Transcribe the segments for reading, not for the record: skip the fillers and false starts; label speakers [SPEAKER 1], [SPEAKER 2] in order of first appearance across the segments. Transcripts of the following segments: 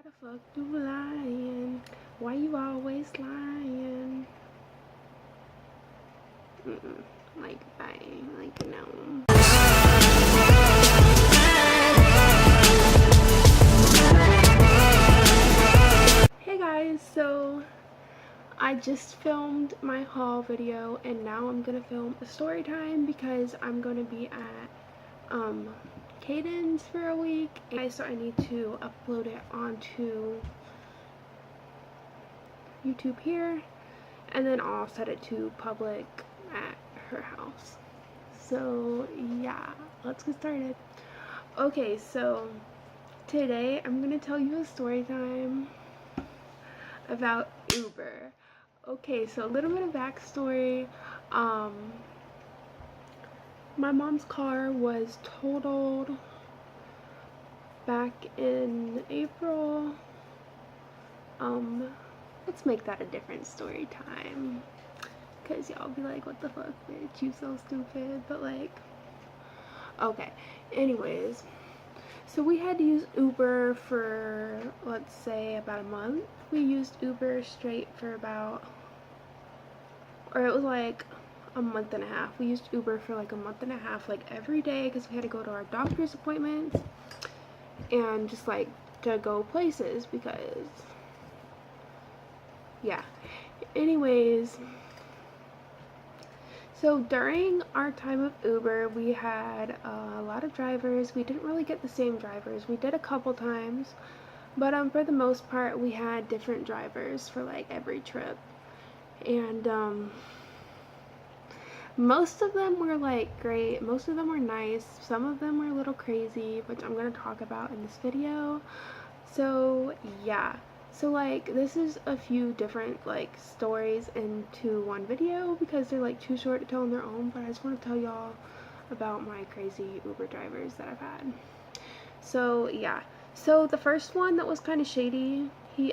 [SPEAKER 1] Why the fuck you lying? Why you always lying? Like, bye. Like, no. Hey guys, so I just filmed my haul video and now I'm gonna film a story time because I'm gonna be at Caden's for a week, so I need to upload it onto YouTube here, and then I'll set it to public at her house. So yeah, let's get started. Okay, so today I'm gonna tell you a story time about Uber. Okay, so a little bit of backstory. My mom's car was totaled back in April. Let's make that a different story time, because y'all be like, what the fuck, bitch, you so stupid. But like, okay, anyways, so we had to use Uber for, let's say, about a month. We used Uber straight for about, or it was like a month and a half. We used Uber for like a month and a half, like every day, because we had to go to our doctor's appointments and just like to go places, because yeah. Anyways, so during our time of Uber, we had a lot of drivers. We didn't really get the same drivers. We did a couple times, but for the most part, we had different drivers for like every trip. And most of them were like great. Most of them were nice. Some of them were a little crazy, which I'm going to talk about in this video. So yeah. So like, this is a few different like stories into one video because they're like too short to tell on their own, but I just want to tell y'all about my crazy Uber drivers that I've had. So yeah. So the first one that was kind of shady, he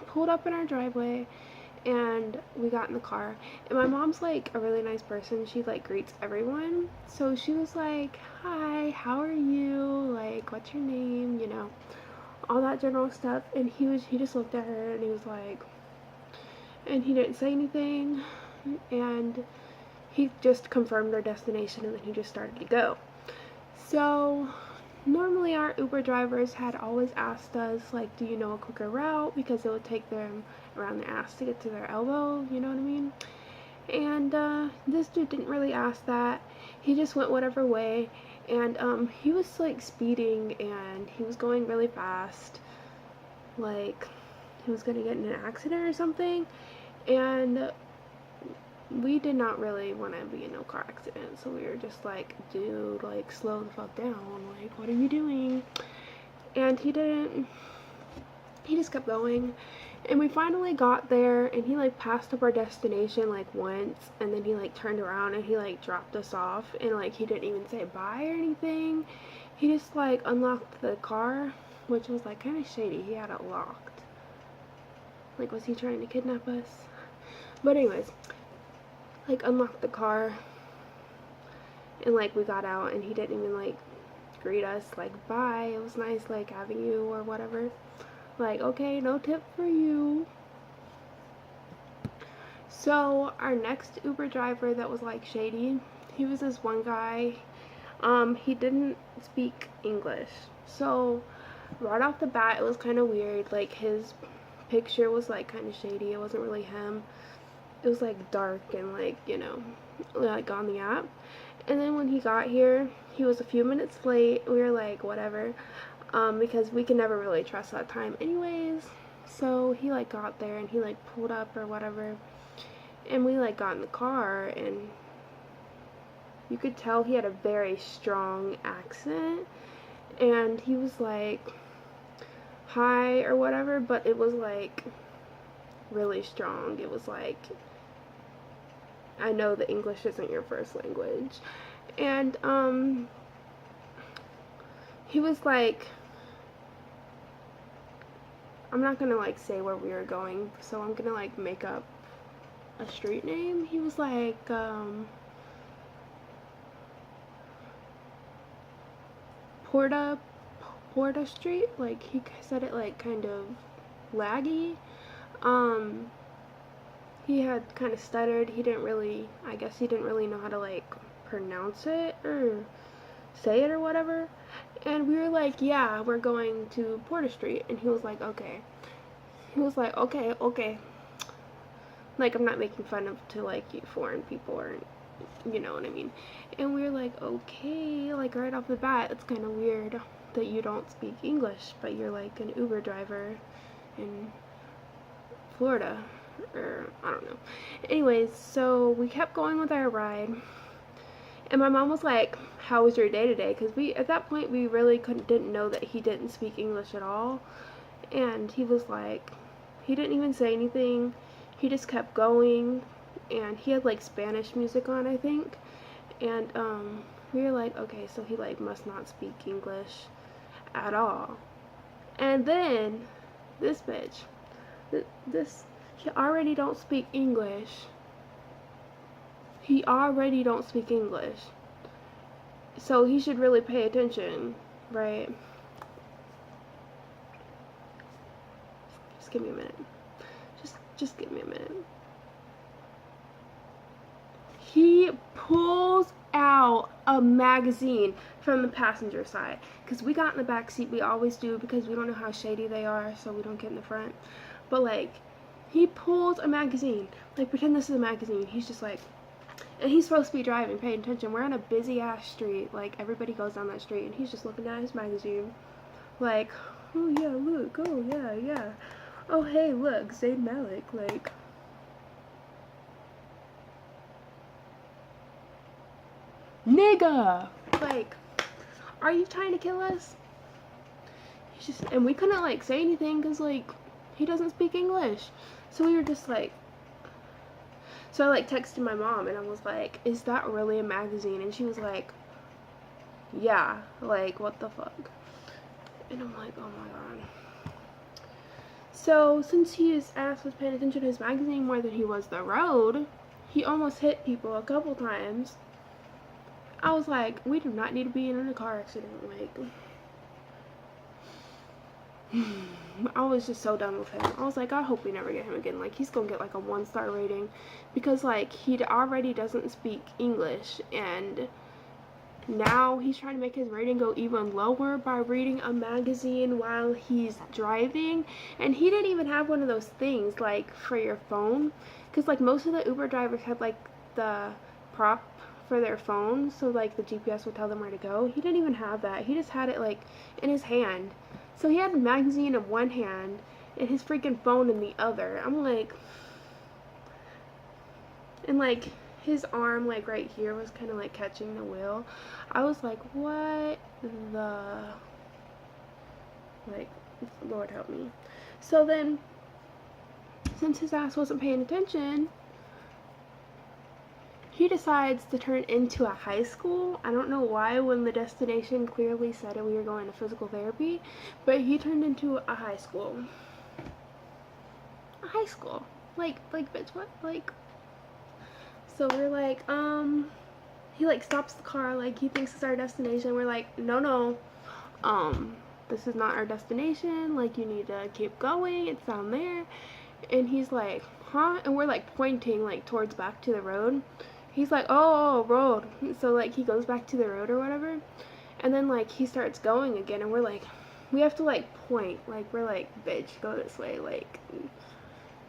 [SPEAKER 1] pulled up in our driveway and we got in the car, and my mom's like a really nice person. She like greets everyone. So she was like, "Hi, how are you? Like, what's your name?" You know, all that general stuff. And he just looked at her and he was like, and he didn't say anything, and he just confirmed our destination, and then he just started to go. So normally our Uber drivers had always asked us like, do you know a quicker route, because it would take them around their ass to get to their elbow, you know what I mean? And this dude didn't really ask that. He just went whatever way, and he was like speeding and he was going really fast, like he was gonna get in an accident or something. And we did not really want to be in no car accident, so we were just like, dude, like, slow the fuck down, like, what are you doing? And he didn't. He just kept going, and we finally got there, and he like passed up our destination like once, and then he like turned around and he like dropped us off, and like he didn't even say bye or anything. He just like unlocked the car, which was like kind of shady. He had it locked. Like, was he trying to kidnap us? But anyways, like unlocked the car, and like we got out, and he didn't even like greet us like, bye, it was nice like having you or whatever. Like, okay, no tip for you. So our next Uber driver that was like shady, he was this one guy. He didn't speak English, so right off the bat it was kind of weird. Like, his picture was like kind of shady. It wasn't really him. It was like dark and like, you know, like on the app. And then when he got here, he was a few minutes late. We were like, whatever, because we can never really trust that time anyways. So he like got there and he like pulled up or whatever, and we like got in the car, and you could tell he had a very strong accent, and he was like, hi or whatever, but it was like really strong. It was like, I know the English isn't your first language. And he was like, I'm not gonna like say where we were going, so I'm gonna like make up a street name. He was like, Porta Street. Like, he said it like kind of laggy. He had kind of stuttered. I guess he didn't really know how to like pronounce it or say it or whatever. And we were like, yeah, we're going to Porter Street. And he was like, okay. He was like, okay, okay. Like, I'm not making fun of to like you foreign people, or you know what I mean. And we were like, okay, like right off the bat, it's kind of weird that you don't speak English, but you're like an Uber driver in Florida, or I don't know. Anyways, so we kept going with our ride, and my mom was like, how was your day today? Because at that point, we really didn't know that he didn't speak English at all. And he was like, he didn't even say anything. He just kept going, and he had like Spanish music on, I think. And we were like, okay, so he like must not speak English at all. And then this bitch, he already don't speak English. He already don't speak English. So he should really pay attention, right? Just give me a minute. Just give me a minute. He pulls out a magazine from the passenger side, because we got in the back seat. We always do, because we don't know how shady they are, so we don't get in the front. But like, he pulls a magazine, like pretend this is a magazine. He's just like, and he's supposed to be driving, paying attention. We're on a busy ass street, like everybody goes down that street, and he's just looking at his magazine like, oh yeah, look, oh yeah, oh hey, look, Zayn Malik, like, nigga, like, are you trying to kill us? He's just, and we couldn't like say anything because like he doesn't speak English, so we were just like, so I like texted my mom and I was like, is that really a magazine? And she was like, yeah, like what the fuck? And I'm like, oh my god. So since his ass was paying attention to his magazine more than he was the road, he almost hit people a couple times. I was like, we do not need to be in a car accident. Like, I was just so done with him. I was like, I hope we never get him again. Like, he's gonna get like a 1-star rating, because like he already doesn't speak English, and now he's trying to make his rating go even lower by reading a magazine while he's driving. And he didn't even have one of those things like for your phone, because like most of the Uber drivers had like the prop for their phone, so like the GPS would tell them where to go. He didn't even have that. He just had it like in his hand. So he had a magazine in one hand and his freaking phone in the other. I'm like, and like his arm like right here was kind of like catching the wheel. I was like, what the, like, Lord help me. So then, since his ass wasn't paying attention, he decides to turn into a high school. I don't know why, when the destination clearly said we were going to physical therapy, but he turned into a high school. A high school. Like, bitch, what? Like, so we're like, he like stops the car, like he thinks it's our destination. We're like, no, this is not our destination. Like, you need to keep going. It's down there. And he's like, huh? And we're like pointing like towards back to the road. He's like, oh, road. So like he goes back to the road or whatever, and then like he starts going again, and we're like, we have to like point, like we're like, bitch, go this way, like.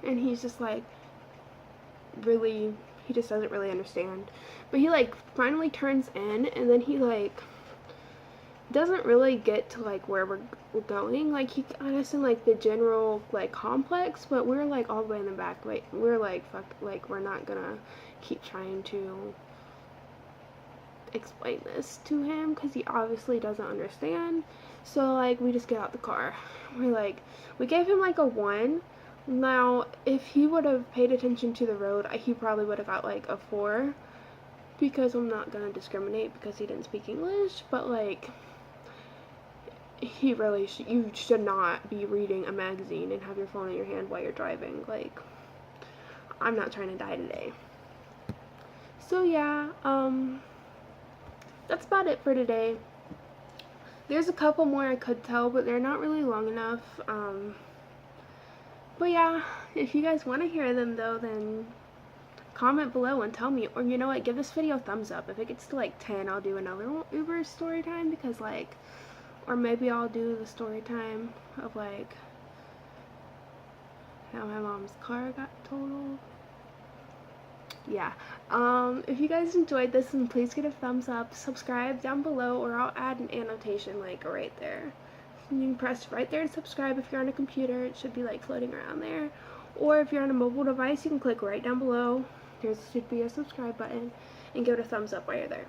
[SPEAKER 1] And he's just like, really, he just doesn't really understand. But he like finally turns in, and then he like doesn't really get to like where we're going. Like he got us in like the general like complex, but we're like all the way in the back. Like we're like, fuck, like we're not gonna keep trying to explain this to him because he obviously doesn't understand. So like we just get out the car. We're like, we gave him like a 1. Now if he would have paid attention to the road, he probably would have got like a 4, because I'm not gonna discriminate because he didn't speak English. But like, he really you should not be reading a magazine and have your phone in your hand while you're driving. Like, I'm not trying to die today. So yeah, that's about it for today. There's a couple more I could tell, but they're not really long enough. But yeah, if you guys want to hear them though, then comment below and tell me. Or you know what, give this video a thumbs up. If it gets to like 10, I'll do another Uber story time, because like, or maybe I'll do the story time of like how my mom's car got totaled. Yeah. If you guys enjoyed this, then please give a thumbs up, subscribe down below, or I'll add an annotation like right there. You can press right there to subscribe. If you're on a computer, it should be like floating around there. Or if you're on a mobile device, you can click right down below. There should be a subscribe button, and give it a thumbs up while you're there.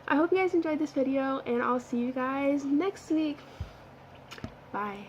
[SPEAKER 1] I hope you guys enjoyed this video, and I'll see you guys next week. Bye.